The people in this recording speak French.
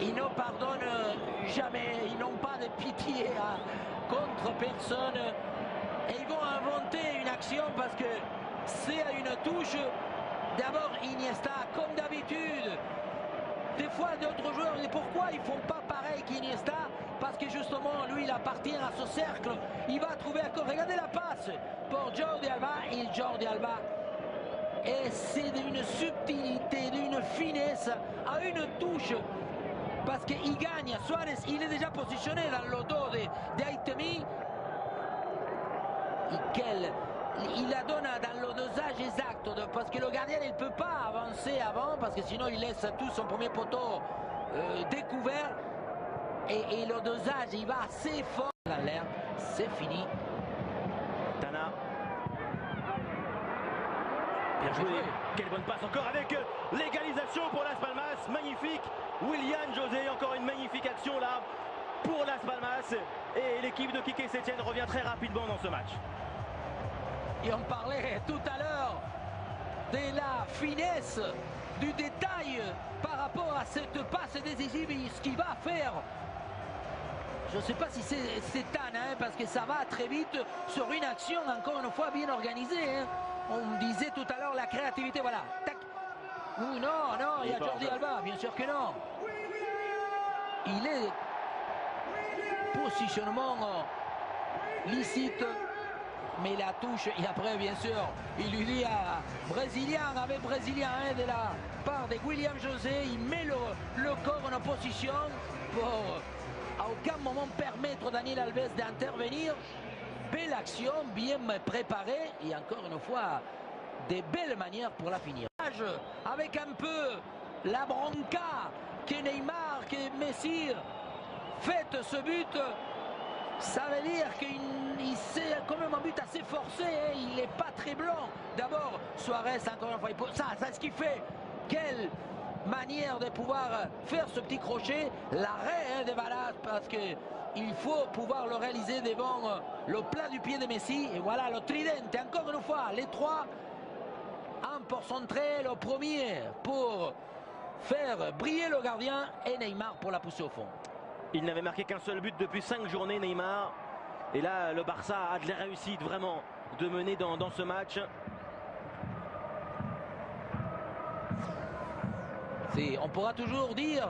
Ils ne pardonnent jamais, ils n'ont pas de pitié contre personne. Et ils vont inventer une action parce que c'est à une touche. D'abord Iniesta, comme d'habitude. Des fois d'autres joueurs, et pourquoi ils ne font pas pareil qu'Iniesta? Parce que justement, lui, il appartient à ce cercle. Il va trouver encore, regardez la passe pour Jordi Alba. Et Jordi Alba, et c'est d'une subtilité, d'une finesse, à une touche. Parce qu'il gagne, Suarez, il est déjà positionné dans le dos d'Haitemi. Il la donne dans le dosage exact, parce que le gardien il ne peut pas avancer avant, parce que sinon il laisse tout son premier poteau découvert. Et le dosage, il va assez fort dans l'air. C'est fini. Tana. Bien joué. Quelle bonne passe encore avec l'égalisation pour Las Palmas. Magnifique. Willian José, encore une magnifique action là pour Las Palmas. Et l'équipe de Quique Setién revient très rapidement dans ce match. Et on parlait tout à l'heure de la finesse, du détail par rapport à cette passe décisive et ce qu'il va faire. Je ne sais pas si c'est Tana, hein, parce que ça va très vite sur une action encore une fois bien organisée. Hein. On disait tout à l'heure la créativité, voilà. Tac. Non, non, il y a Jordi Alba, bien sûr que non. Il est positionnement licite, mais la touche, et après bien sûr, il lui dit à Brésilien, avec Brésilien hein, de la part de William José, il met le corps en position pour à aucun moment permettre à Daniel Alves d'intervenir. Belle action, bien préparée et encore une fois, des belles manières pour la finir. Avec un peu la bronca que Neymar, que Messi fait ce but, ça veut dire qu'il c'est quand même un but assez forcé, hein. Il n'est pas très blanc. D'abord, Suarez, encore une fois, ça c'est ce qu'il fait. Quelle manière de pouvoir faire ce petit crochet, l'arrêt hein, de Balas, parce qu'il faut pouvoir le réaliser devant le plat du pied de Messi. Et voilà le tridente, encore une fois, les trois. Un pour centrer, le premier pour faire briller le gardien et Neymar pour la pousser au fond. Il n'avait marqué qu'un seul but depuis 5 journées, Neymar. Et là, le Barça a de la réussite vraiment de mener dans ce match. On pourra toujours dire